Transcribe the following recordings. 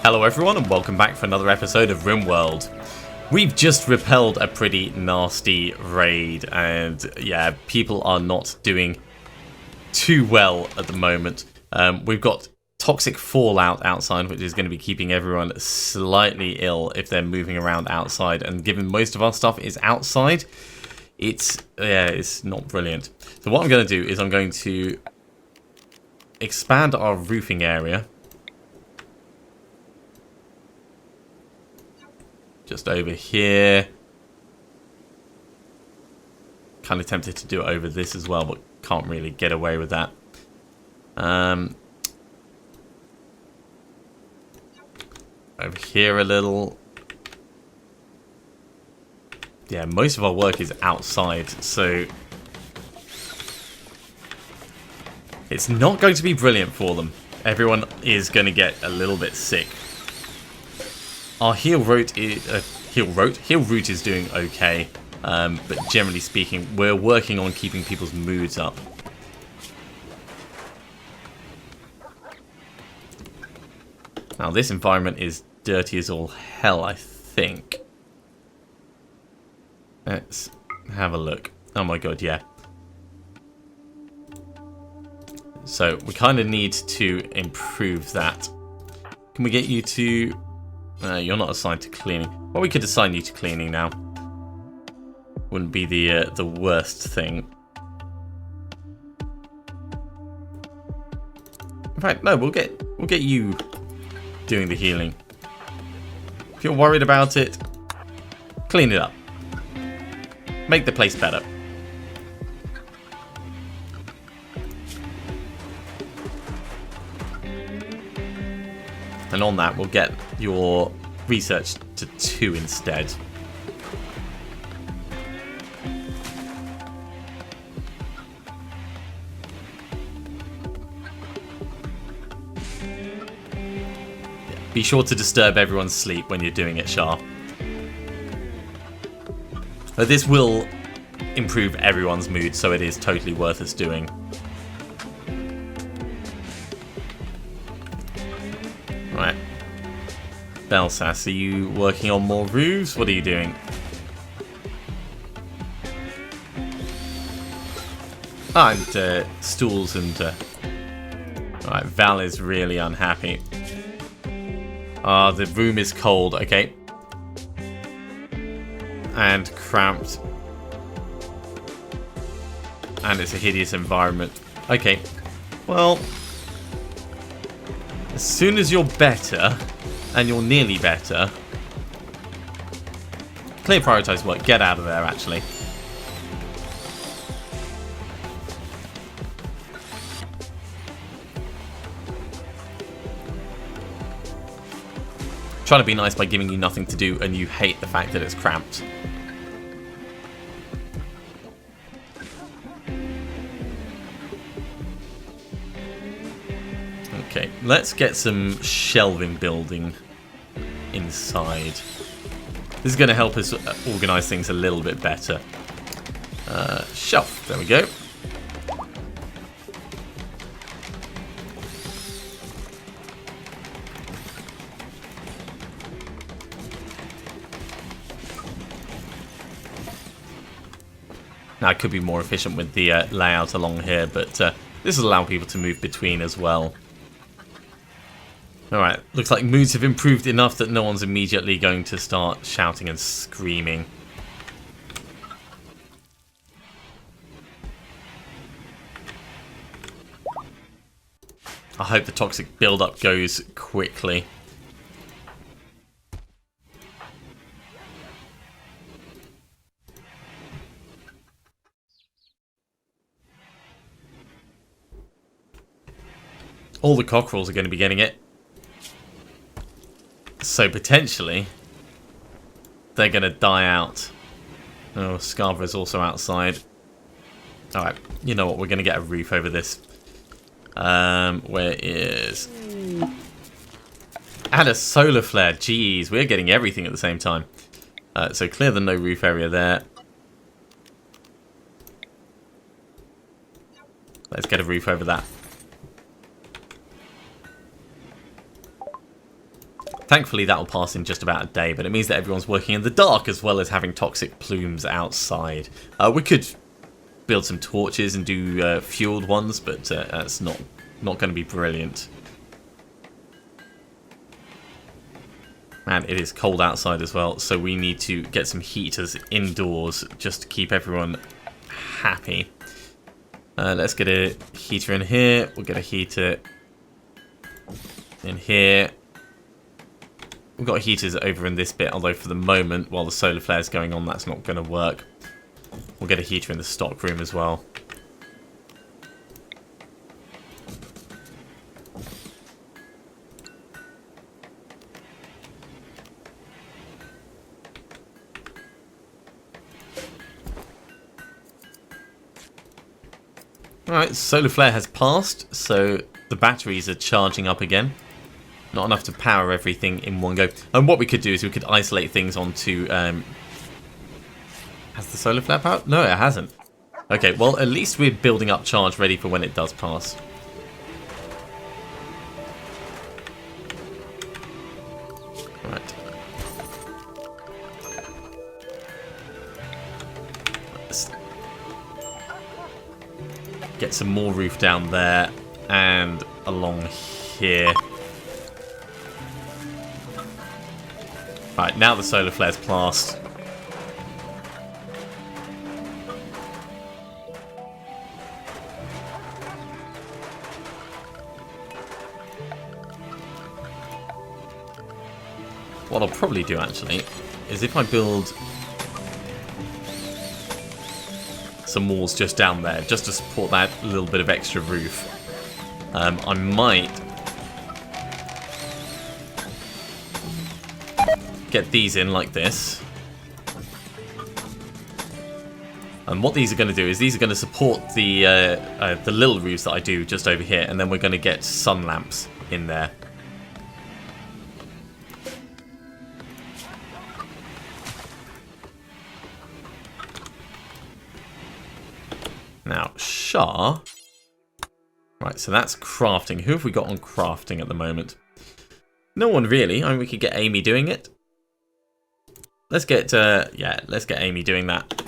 Hello everyone and welcome back for another episode of RimWorld. We've just repelled a pretty nasty raid and yeah, people are not doing too well at the moment. We've got toxic fallout outside, which is going to be keeping everyone slightly ill if they're moving around outside, and given most of our stuff is outside, it's not brilliant. So what I'm going to do is I'm going to expand our roofing area. Just over here. Kind of tempted to do it over this as well, but can't really get away with that. Over here a little. Yeah, most of our work is outside, so it's not going to be brilliant for them. Everyone is going to get a little bit sick. Our heal route is doing okay, but generally speaking, we're working on keeping people's moods up. Now, this environment is dirty as all hell, I think. Let's have a look. Oh my god, yeah. So, we kind of need to improve that. Can we get you to... you're not assigned to cleaning. Well, we could assign you to cleaning now. Wouldn't be the worst thing. In fact, no, we'll get you doing the healing. If you're worried about it, clean it up. Make the place better. And on that, we'll get your research to 2 instead. Be sure to disturb everyone's sleep when you're doing it, Shah. But this will improve everyone's mood, so it is totally worth us doing. Right. Belsas, are you working on more roofs? What are you doing? Ah, and stools and... Alright, Val is really unhappy. Ah, the room is cold, okay. And cramped. And it's a hideous environment. Okay, well... As soon as you're better, and you're nearly better, clear prioritized work, get out of there actually. Trying to be nice by giving you nothing to do and you hate the fact that it's cramped. Okay, let's get some shelving building inside. This is going to help us organise things a little bit better. Shelf, there we go. Now, I could be more efficient with the layout along here, but this will allow people to move between as well. Alright, looks like moods have improved enough that no one's immediately going to start shouting and screaming. I hope the toxic build-up goes quickly. All the cockerels are going to be getting it. So potentially, they're going to die out. Oh, Scarborough's also outside. Alright, you know what, we're going to get a roof over this. Where is... Add a solar flare. Jeez, we're getting everything at the same time. So clear the no roof area there. Let's get a roof over that. Thankfully that'll pass in just about a day, but it means that everyone's working in the dark as well as having toxic plumes outside. We could build some torches and do fueled ones, but that's not going to be brilliant. Man, it is cold outside as well, so we need to get some heaters indoors just to keep everyone happy. Let's get a heater in here. We'll get a heater in here. We've got heaters over in this bit, although for the moment, while the solar flare's going on, that's not going to work. We'll get a heater in the stock room as well. Alright, solar flare has passed, so the batteries are charging up again. Not enough to power everything in one go. And what we could do is we could isolate things onto... Has the solar flare power? No, it hasn't. Okay, well, at least we're building up charge ready for when it does pass. Right. Let's get some more roof down there and along here. Right, now the solar flare's passed. What I'll probably do, actually, is if I build some walls just down there, just to support that little bit of extra roof, I might get these in like this. And what these are going to do is these are going to support the little roofs that I do just over here, and then we're going to get sun lamps in there. Now, Shah. Right, so that's crafting. Who have we got on crafting at the moment? No one really. I mean, we could get Amy doing it. Let's get Amy doing that.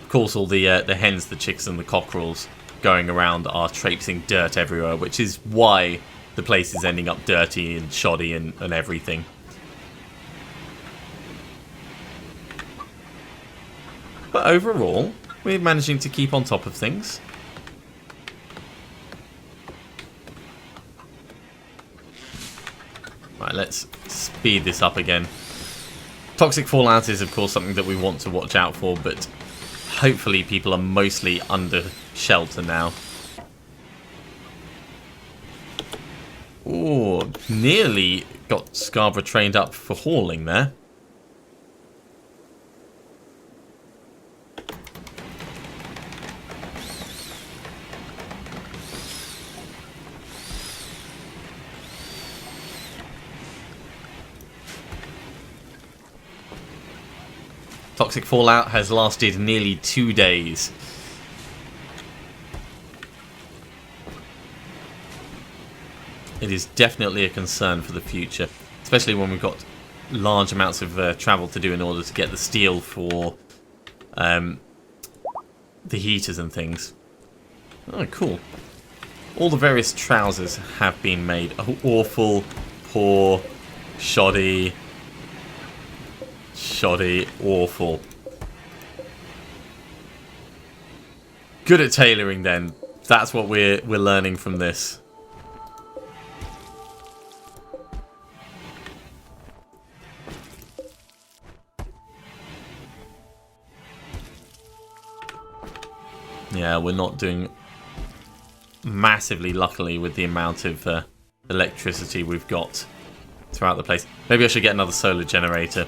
Of course, all the hens, the chicks, and the cockerels going around are traipsing dirt everywhere, which is why the place is ending up dirty and shoddy and everything. But overall, we're managing to keep on top of things. Right, let's speed this up again. Toxic fallout is, of course, something that we want to watch out for, but hopefully people are mostly under shelter now. Ooh, nearly got Scarborough trained up for hauling there. Toxic fallout has lasted nearly 2 days. It is definitely a concern for the future, especially when we've got large amounts of travel to do in order to get the steel for the heaters and things. Oh, cool. All the various trousers have been made. Oh, awful, poor, shoddy, awful. Good at tailoring then. That's what we're learning from this. Yeah, we're not doing massively luckily with the amount of electricity we've got throughout the place. Maybe I should get another solar generator.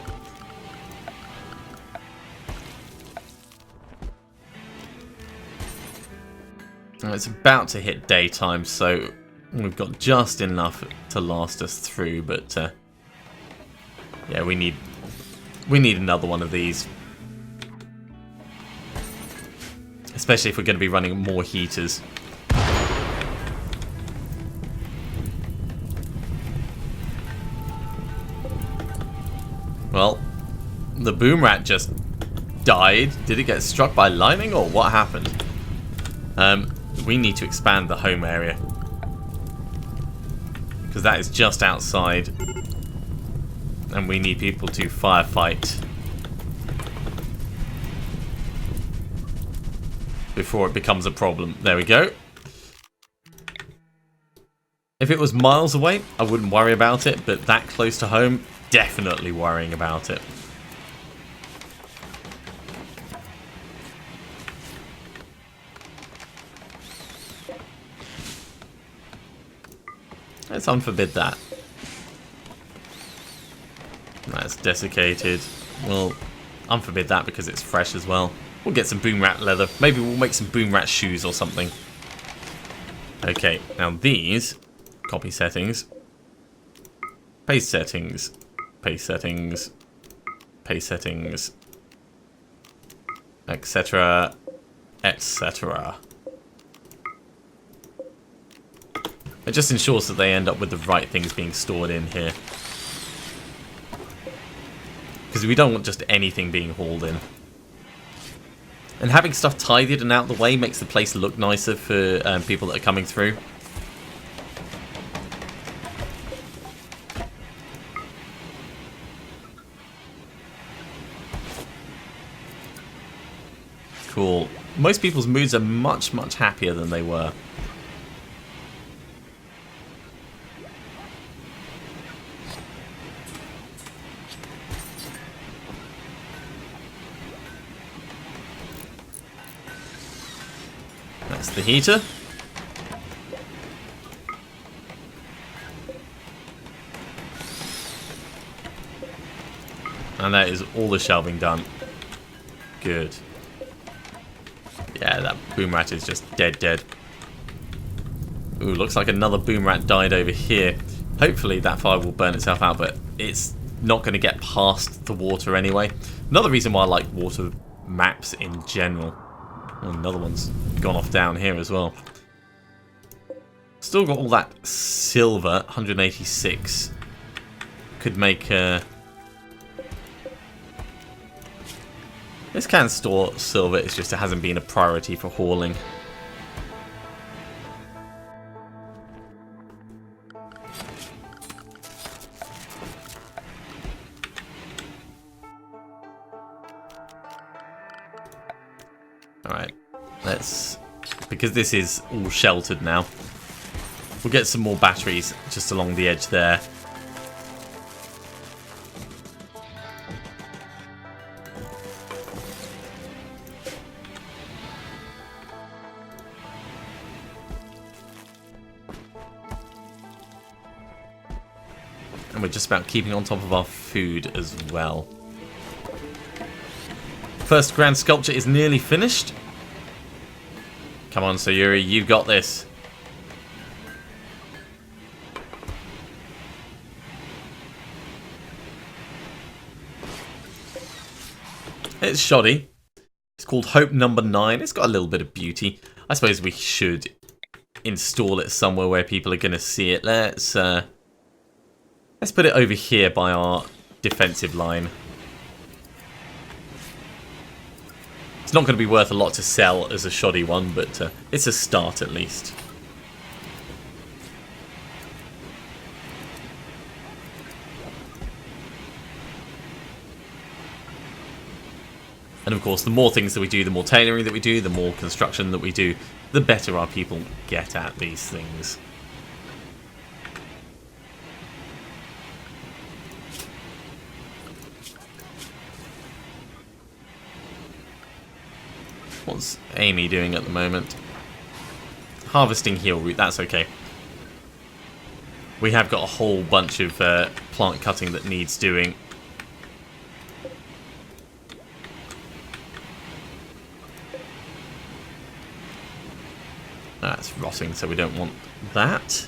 It's about to hit daytime, so We've got just enough to last us through, but yeah, we need another one of these. Especially if we're going to be running more heaters. Well, the boom rat just died. Did it get struck by lightning or what happened? We need to expand the home area. Because that is just outside. And we need people to firefight before it becomes a problem. There we go. If it was miles away, I wouldn't worry about it, but that close to home, definitely worrying about it. Let's unforbid that. That's desiccated. We'll unforbid that because it's fresh as well. We'll get some boom rat leather. Maybe we'll make some boom rat shoes or something. Okay, now these copy settings, paste settings, paste settings, paste settings, etc., etc. It just ensures that they end up with the right things being stored in here. Because we don't want just anything being hauled in. And having stuff tidied and out of the way makes the place look nicer for people that are coming through. Cool. Most people's moods are much, much happier than they were. That's the heater. And that is all the shelving done. Good. Yeah, that boom rat is just dead. Ooh, looks like another boom rat died over here. Hopefully that fire will burn itself out, but it's not going to get past the water anyway. Another reason why I like water maps in general. Oh, another one's gone off down here as well. Still got all that silver, 186. Could make this can store silver, it's just it hasn't been a priority for hauling. Alright, let's... because this is all sheltered now, we'll get some more batteries just along the edge there. And we're just about keeping on top of our food as well. First grand sculpture is nearly finished. Come on, Sayuri, you've got this. It's shoddy. It's called Hope Number 9. It's got a little bit of beauty. I suppose we should install it somewhere where people are going to see it. Let's put it over here by our defensive line. It's not going to be worth a lot to sell as a shoddy one, but it's a start at least. And of course, the more things that we do, the more tailoring that we do, the more construction that we do, the better our people get at these things. What's Amy doing at the moment? Harvesting heel root, that's okay. We have got a whole bunch of plant cutting that needs doing. That's rotting, so we don't want that.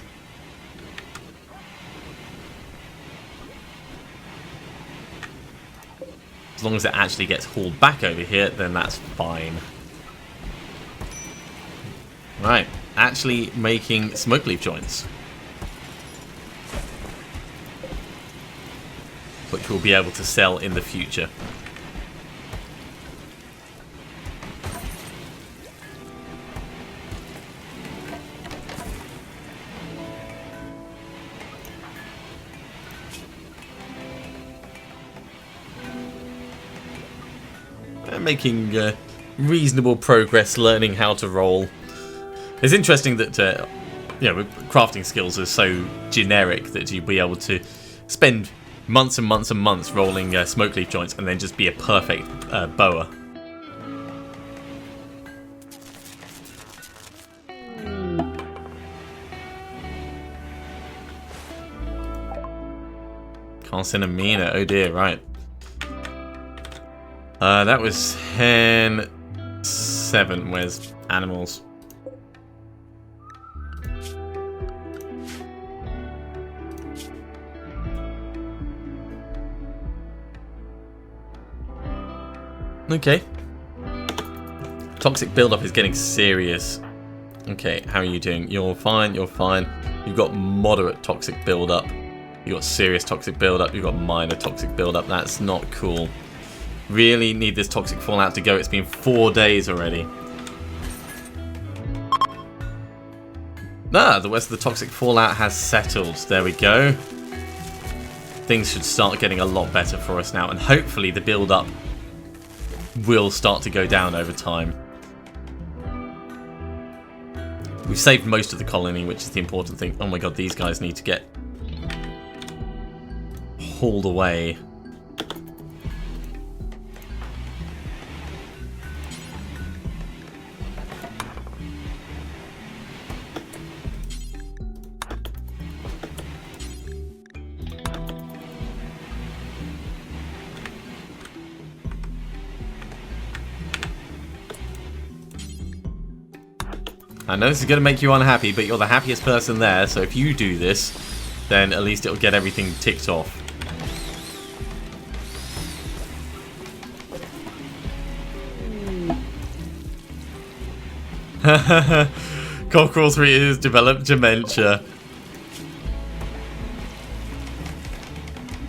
As long as it actually gets hauled back over here, then that's fine. Right, actually making smoke leaf joints, which we'll be able to sell in the future. Making reasonable progress learning how to roll. It's interesting that crafting skills are so generic that you'd be able to spend months and months and months rolling smoke leaf joints and then just be a perfect bower. Carcinamina, oh dear, right. That was hen 7. Where's animals? Okay. Toxic buildup is getting serious. Okay, how are you doing? You're fine, you're fine. You've got moderate toxic buildup. You've got serious toxic buildup. You've got minor toxic buildup. That's not cool. Really need this toxic fallout to go. It's been 4 days already. The rest of the toxic fallout has settled. There we go. Things should start getting a lot better for us now, and hopefully the build-up will start to go down over time. We've saved most of the colony, which is the important thing. Oh my god, these guys need to get hauled away. I know this is going to make you unhappy, but you're the happiest person there, so if you do this, then at least it'll get everything ticked off. Cockerel 3 has developed dementia.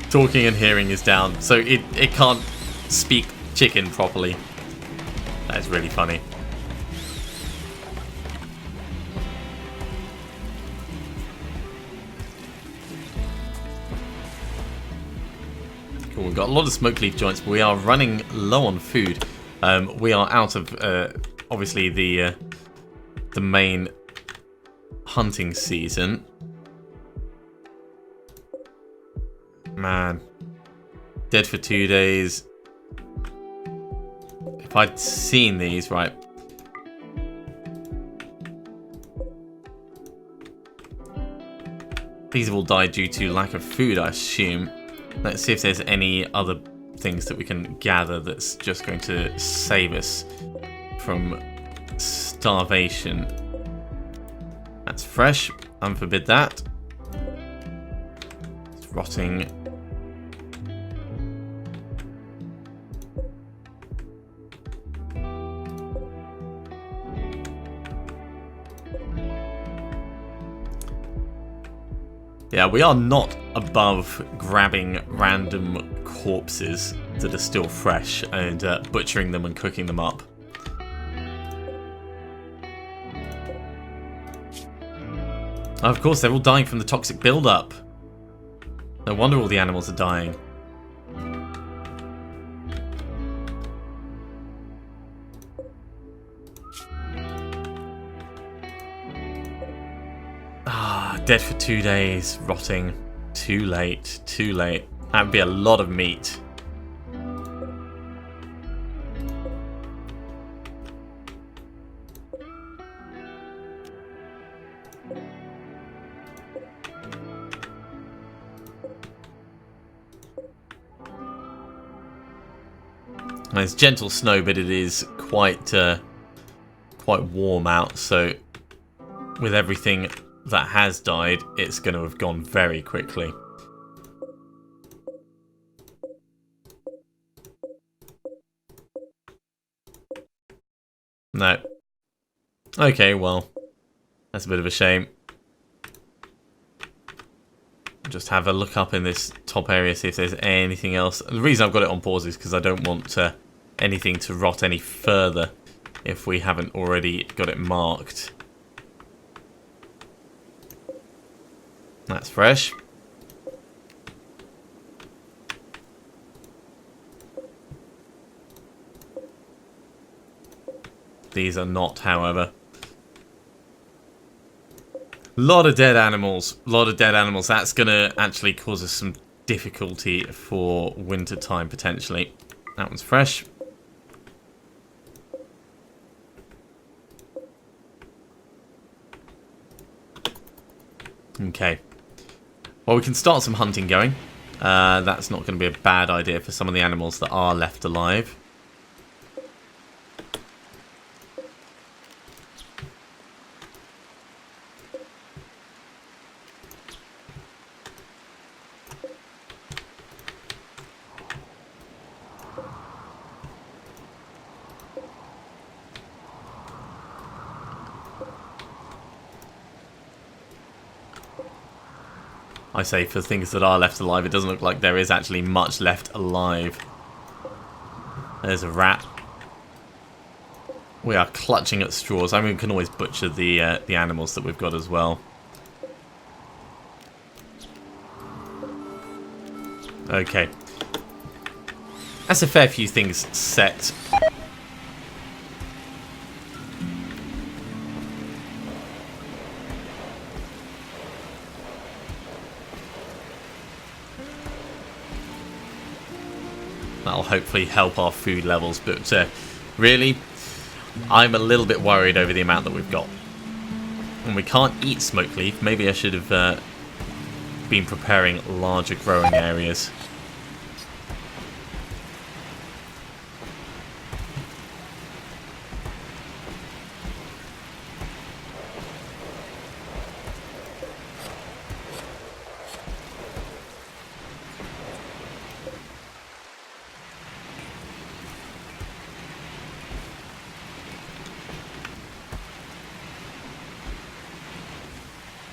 Talking and hearing is down, so it can't speak chicken properly. That is really funny. Cool, we've got a lot of smoke leaf joints, but we are running low on food. We are out of, obviously, the main hunting season. Man. Dead for 2 days. If I'd seen these, right. These have all died due to lack of food, I assume. Let's see if there's any other things that we can gather that's just going to save us from starvation. That's fresh. Unforbid that. It's rotting. Yeah, we are not above grabbing random corpses that are still fresh and butchering them and cooking them up. Of course, they're all dying from the toxic buildup. No wonder all the animals are dying. Dead for 2 days, rotting. Too late, too late. That would be a lot of meat. It's gentle snow, but it is quite warm out, so with everything that has died, it's going to have gone very quickly. No. Okay, well, that's a bit of a shame. Just have a look up in this top area, see if there's anything else. The reason I've got it on pause is because I don't want anything to rot any further if we haven't already got it marked. That's fresh. These are not, however. Lot of dead animals. Lot of dead animals. That's going to actually cause us some difficulty for winter time, potentially. That one's fresh. Okay. Well, we can start some hunting going. That's not going to be a bad idea for some of the animals that are left alive. I say for things that are left alive, it doesn't look like there is actually much left alive. There's a rat. We are clutching at straws. I mean, we can always butcher the animals that we've got as well. Okay. That's a fair few things set. That'll hopefully help our food levels, but really, I'm a little bit worried over the amount that we've got. And we can't eat smoke leaf. Maybe I should have been preparing larger growing areas.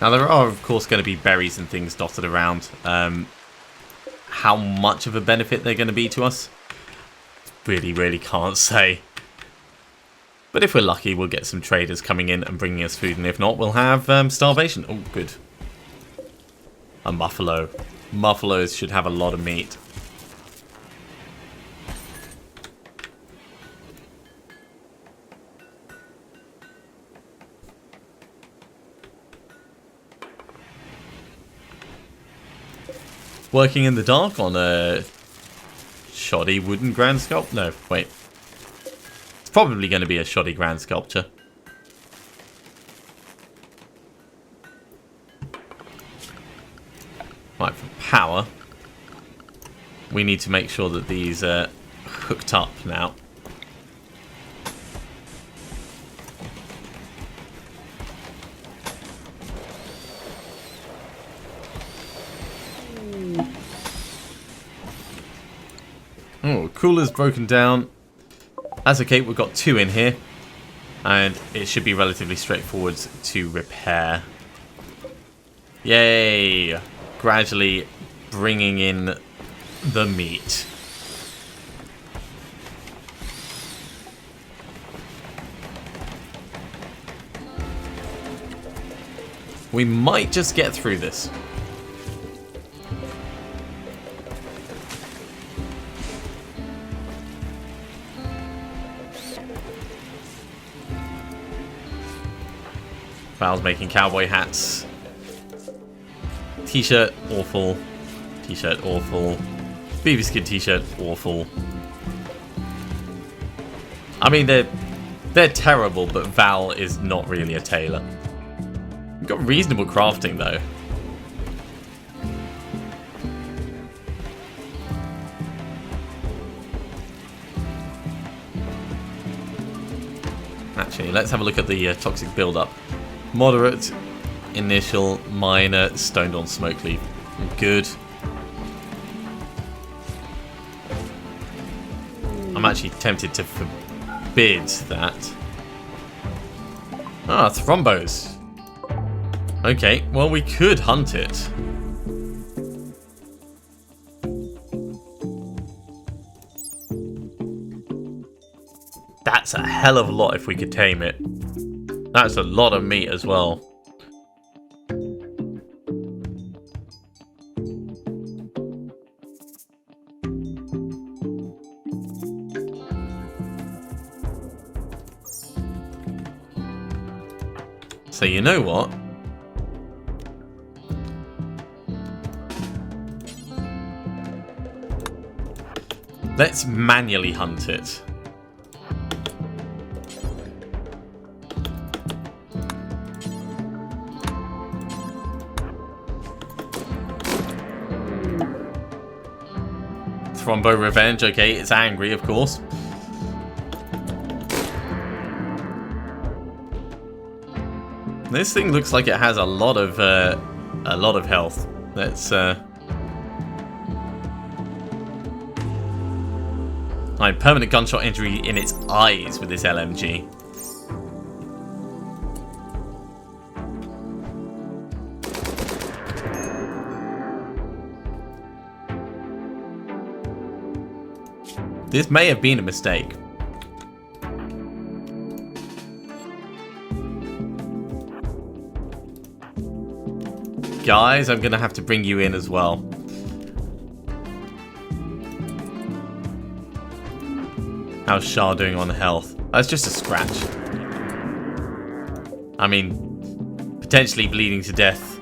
Now, there are, of course, going to be berries and things dotted around. How much of a benefit they're going to be to us? Really can't say. But if we're lucky, we'll get some traders coming in and bringing us food. And if not, we'll have starvation. Oh, good. A muffalo. Muffalos should have a lot of meat. Working in the dark on a shoddy wooden grand sculpture. No, wait. It's probably going to be a shoddy grand sculpture. Right, for power, we need to make sure that these are hooked up now. Oh, cooler's broken down. That's okay, we've got 2 in here. And it should be relatively straightforward to repair. Yay! Gradually bringing in the meat. We might just get through this. Val's making cowboy hats. T-shirt, awful. T-shirt, awful. Beaver skin t-shirt, awful. I mean, they're terrible, but Val is not really a tailor. We've got reasonable crafting, though. Actually, let's have a look at the toxic build-up. Moderate, initial, minor, stoned on smoke leaf. Good. I'm actually tempted to forbid that. Ah, thrombos. Okay, well, we could hunt it. That's a hell of a lot if we could tame it. That's a lot of meat as well. So you know what? Let's manually hunt it. Thrombo revenge, okay, it's angry, of course. This thing looks like it has a lot of health. Let's like permanent gunshot injury in its eyes with this LMG. This may have been a mistake. Guys, I'm gonna have to bring you in as well. How's Shah doing on health? That's just a scratch. I mean, potentially bleeding to death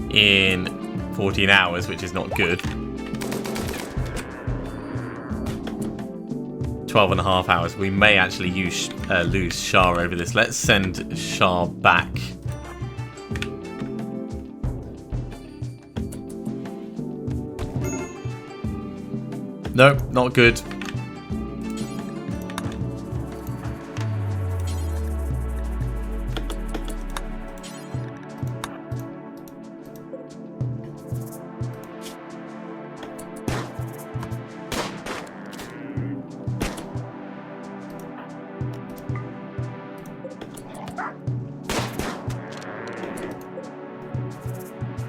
in 14 hours, which is not good. 12.5 hours. We may actually lose Shah over this. Let's send Shah back. Nope, not good.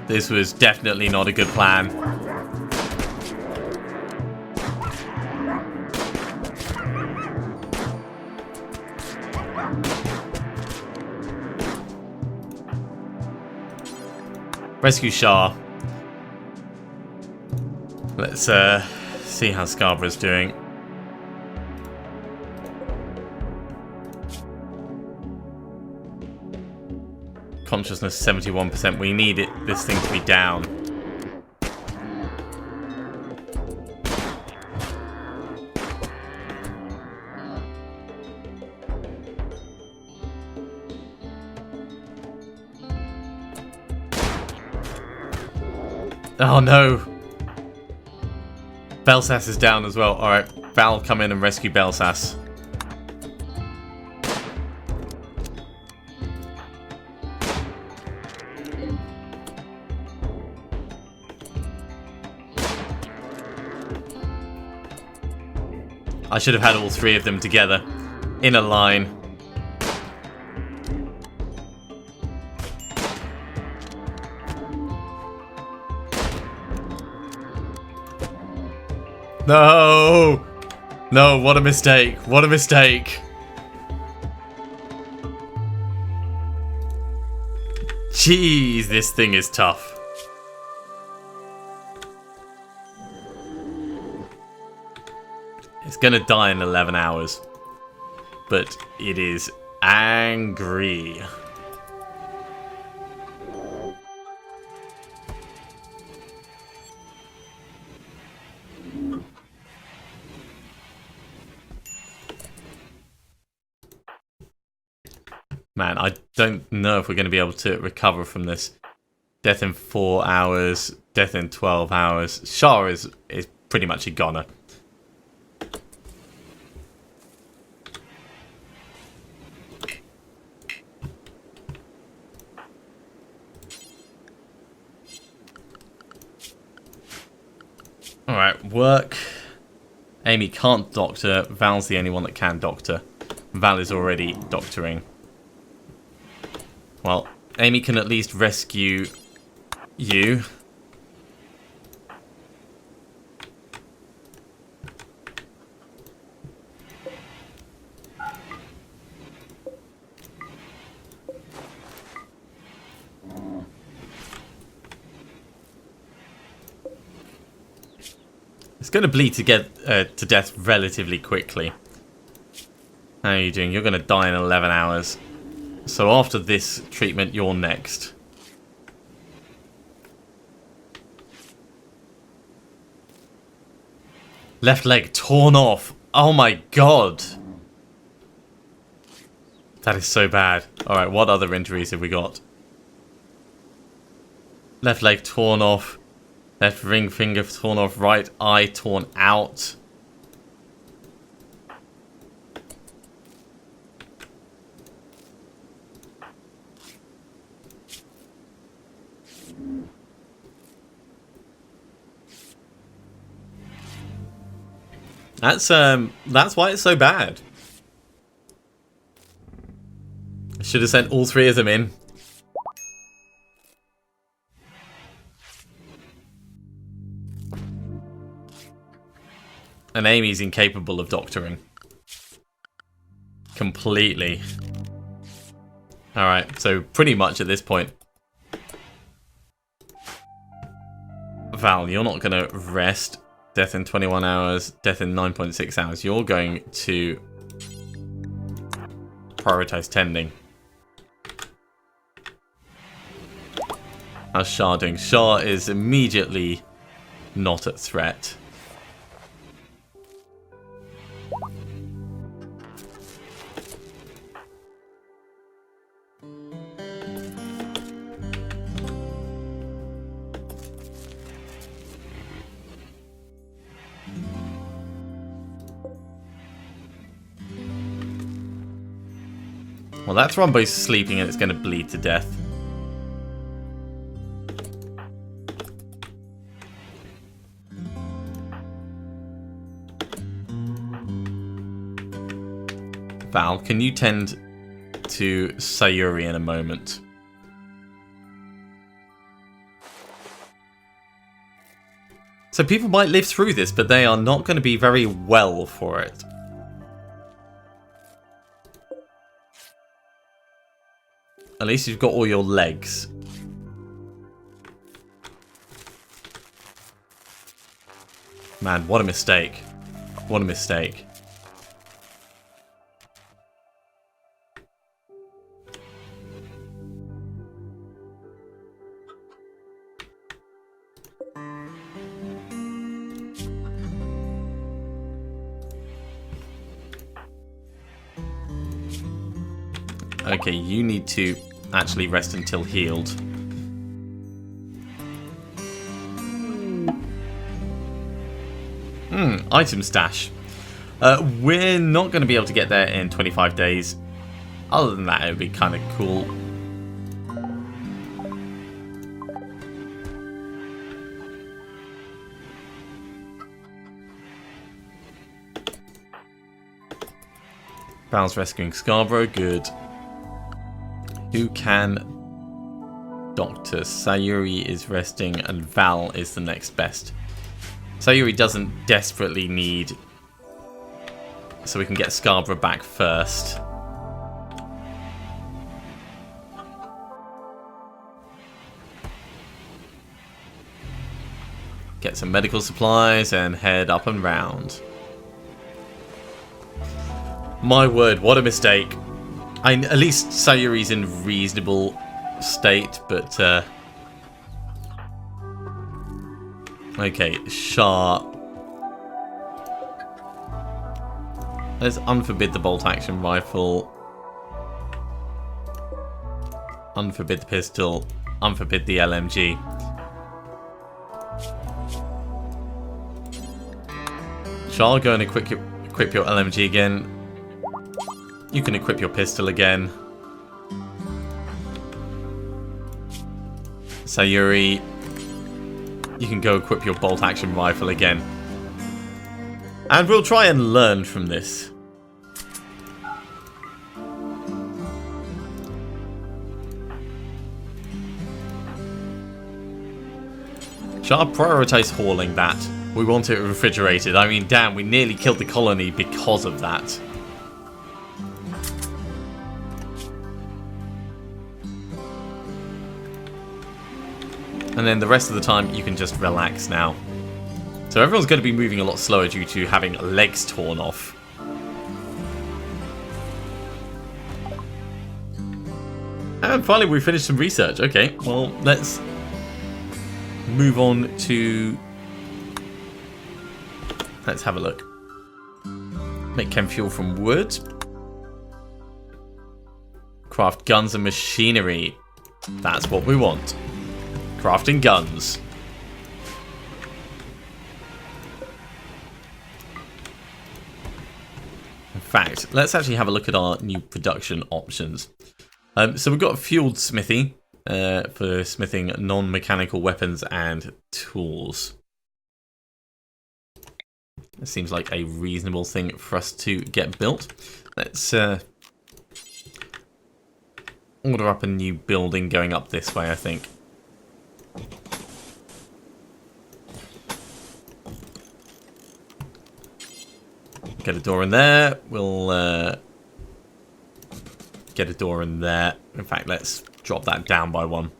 This was definitely not a good plan. Rescue Shah. Let's see how Scarborough's doing. Consciousness 71%. We need this thing to be down. Oh no! Belsas is down as well. Alright, Val, come in and rescue Belsas. I should have had all three of them together in a line. No! No, what a mistake. What a mistake. Jeez, this thing is tough. It's gonna die in 11 hours. But it is angry. Man, I don't know if we're going to be able to recover from this. Death in 4 hours, death in 12 hours. Shah is pretty much a goner. Alright, work. Amy can't doctor. Val's the only one that can doctor. Val is already doctoring. Well, Amy can at least rescue you. It's going to bleed to get to death relatively quickly. How are you doing? You're going to die in 11 hours. So after this treatment, you're next. Left leg torn off. Oh my god. That is so bad. Alright, what other injuries have we got? Left leg torn off. Left ring finger torn off. Right eye torn out. That's why it's so bad. I should have sent all three of them in. And Amy's incapable of doctoring. Completely. Alright, so pretty much at this point. Val, you're not going to rest. Death in 21 hours, death in 9.6 hours. You're going to prioritize tending. How's Shah doing? Shah is immediately not at threat. Well, that Thrombo's sleeping and it's going to bleed to death. Val, can you tend to Sayuri in a moment? So people might live through this, but they are not going to be very well for it. At least you've got all your legs. Man, what a mistake. What a mistake. Okay, you need to actually rest until healed. Item stash. We're not going to be able to get there in 25 days. Other than that, it would be kind of cool. Val's rescuing Scarborough, good. Who can? Doctor Sayuri is resting and Val is the next best. Sayuri doesn't desperately need, so we can get Scarborough back first. Get some medical supplies and head up and round. My word, what a mistake. At least Sayuri's in reasonable state, but okay, Shah. Let's unforbid the bolt action rifle. Unforbid the pistol. Unforbid the LMG. Shah, go and equip your LMG again. You can equip your pistol again. Sayuri, you can go equip your bolt action rifle again. And we'll try and learn from this. Shall I prioritise hauling that? We want it refrigerated. I mean, damn, we nearly killed the colony because of that. And then the rest of the time, you can just relax now. So everyone's going to be moving a lot slower due to having legs torn off. And finally, we finished some research. Okay, well, let's move on to... Let's have a look. Make chem fuel from wood. Craft guns and machinery. That's what we want. Crafting guns. In fact, let's actually have a look at our new production options. So we've got a fueled smithy for smithing non-mechanical weapons and tools. It seems like a reasonable thing for us to get built. Let's order up a new building going up this way, I think. Get a door in there. We'll get a door in there. In fact, let's drop that down by one.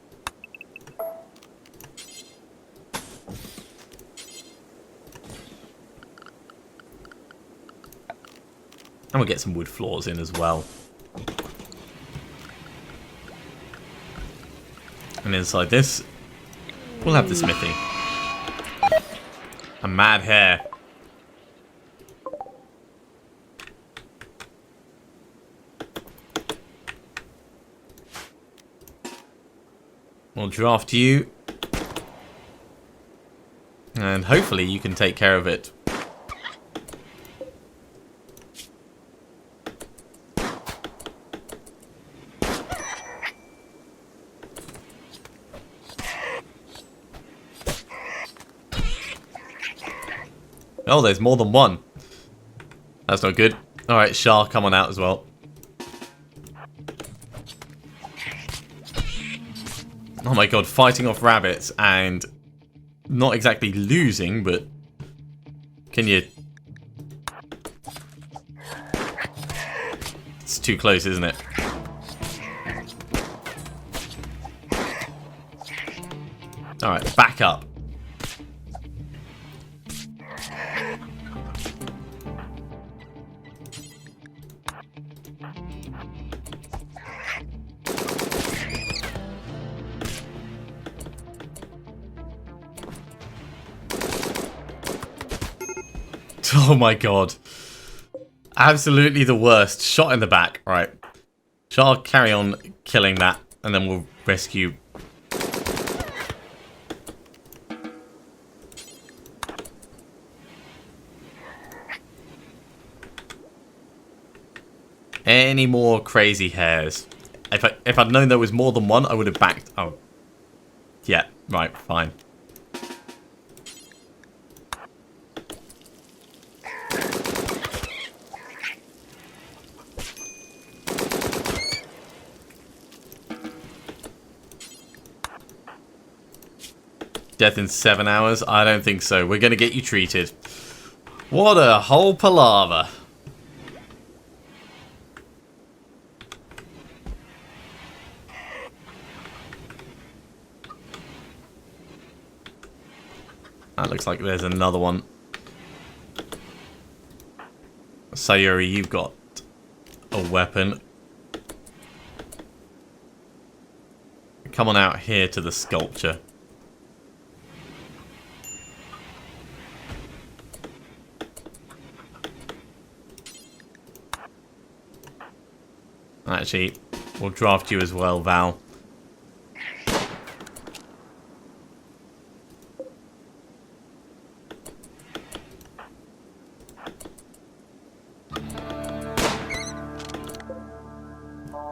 And we'll get some wood floors in as well. And inside this, we'll have the smithy. A mad hare. We'll draft you. And hopefully you can take care of it. Oh, there's more than one. That's not good. Alright, Shah, come on out as well. Oh my god, fighting off rabbits and not exactly losing, but can you... It's too close, isn't it? Alright, back up. Oh my god. Absolutely the worst. Shot in the back. Right. Shall I carry on killing that and then we'll rescue. Any more crazy hares? If I'd known there was more than one, I would have backed. Oh. Yeah, right, fine. Death in 7 hours? I don't think so. We're going to get you treated. What a whole palaver. That looks like there's another one. Sayuri, you've got a weapon. Come on out here to the sculpture. Actually, we'll draft you as well, Val.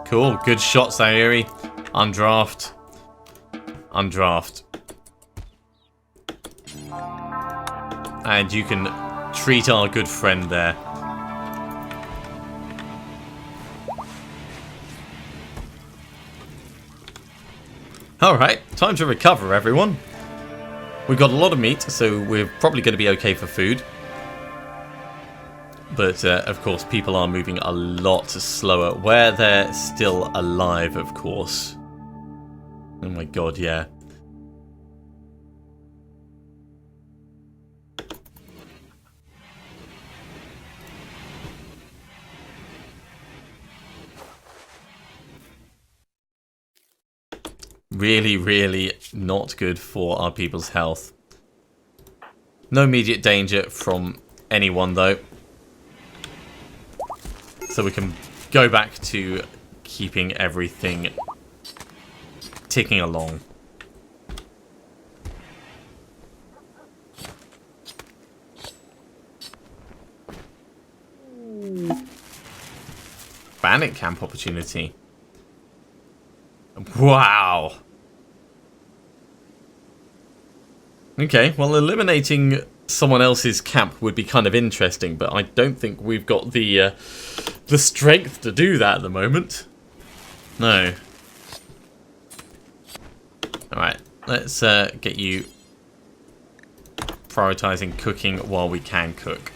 Cool, good shot, Sayuri. Undraft. Undraft. And you can treat our good friend there. Alright, time to recover, everyone. We've got a lot of meat, so we're probably going to be okay for food. But, of course, people are moving a lot slower. Where they're still alive, of course. Oh my god, yeah. Really, really not good for our people's health. No immediate danger from anyone, though. So we can go back to keeping everything ticking along. Bandit camp opportunity. Wow. Okay, well, eliminating someone else's camp would be kind of interesting, but I don't think we've got the strength to do that at the moment. No. Alright, let's get you prioritizing cooking while we can cook.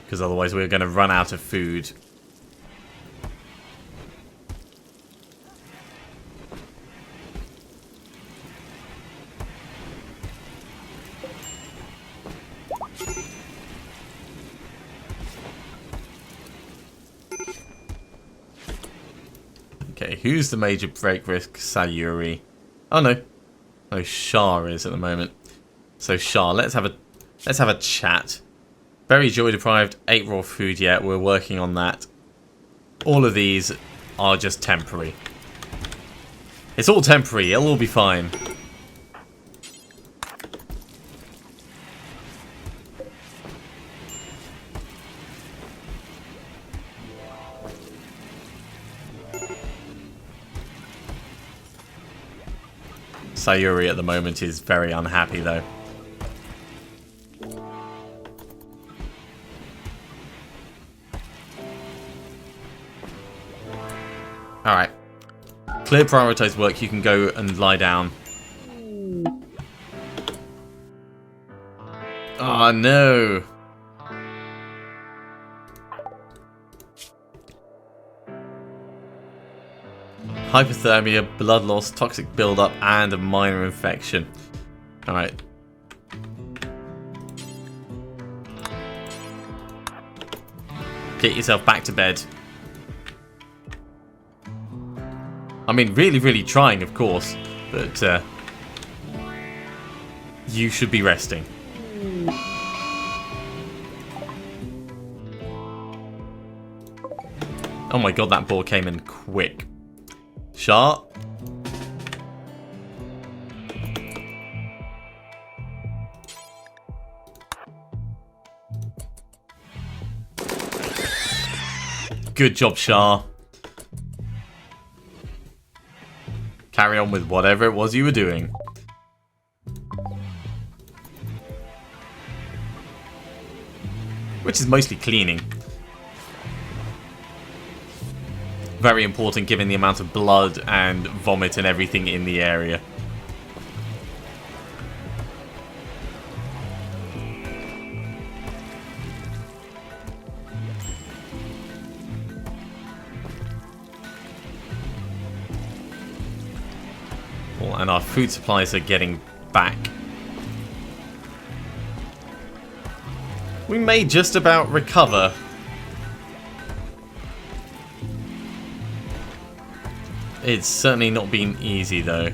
Because otherwise we're going to run out of food. Okay, who's the major break risk? Sayuri. Oh no. No, Shah is at the moment. So Shah, let's have a chat. Very joy deprived, 8 raw food yet, we're working on that. All of these are just temporary. It's all temporary, it'll all be fine. Sayuri at the moment is very unhappy though. Alright. Clear prioritized work, you can go and lie down. Oh no! Hypothermia, blood loss, toxic buildup, and a minor infection. Alright. Get yourself back to bed. I mean, really, really trying, of course, but you should be resting. Oh my god, that ball came in quick. Shah. Good job, Shah. Carry on with whatever it was you were doing. Which is mostly cleaning. Very important given the amount of blood and vomit and everything in the area. Well, and our food supplies are getting back. We may just about recover. It's certainly not been easy, though.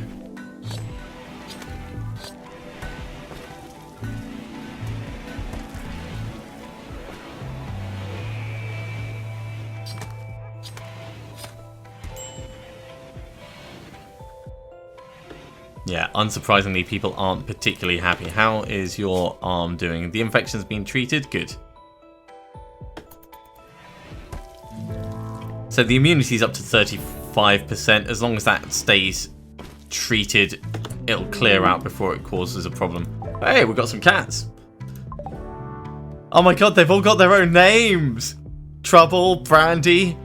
Yeah, unsurprisingly, people aren't particularly happy. How is your arm doing? The infection's been treated? Good. So the immunity's up to 35%. As long as that stays treated, it'll clear out before it causes a problem. Hey, we've got some cats. Oh my god, they've all got their own names. Trouble, Brandy,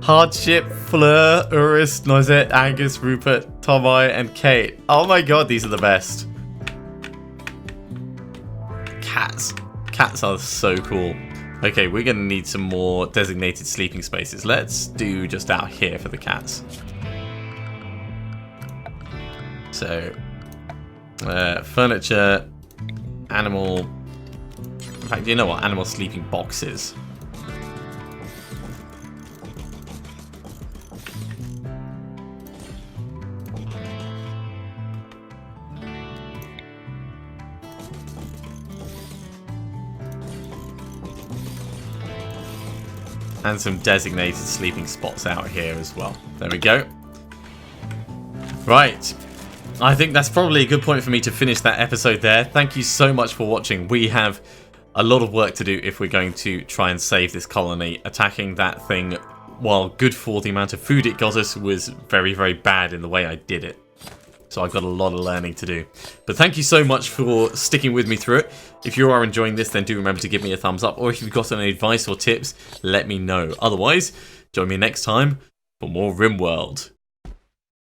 Hardship, Fleur, Urus, Noisette, Angus, Rupert. Tomai and Kate. Oh my god, these are the best. Cats. Cats are so cool. Okay, we're going to need some more designated sleeping spaces. Let's do just out here for the cats. So, furniture, animal... In fact, you know what? Animal sleeping boxes. And some designated sleeping spots out here as well. There we go. Right. I think that's probably a good point for me to finish that episode there. Thank you so much for watching. We have a lot of work to do if we're going to try and save this colony. Attacking that thing, while good for the amount of food it got us, was very, very bad in the way I did it. So I've got a lot of learning to do. But thank you so much for sticking with me through it. If you are enjoying this, then do remember to give me a thumbs up. Or if you've got any advice or tips, let me know. Otherwise, join me next time for more RimWorld.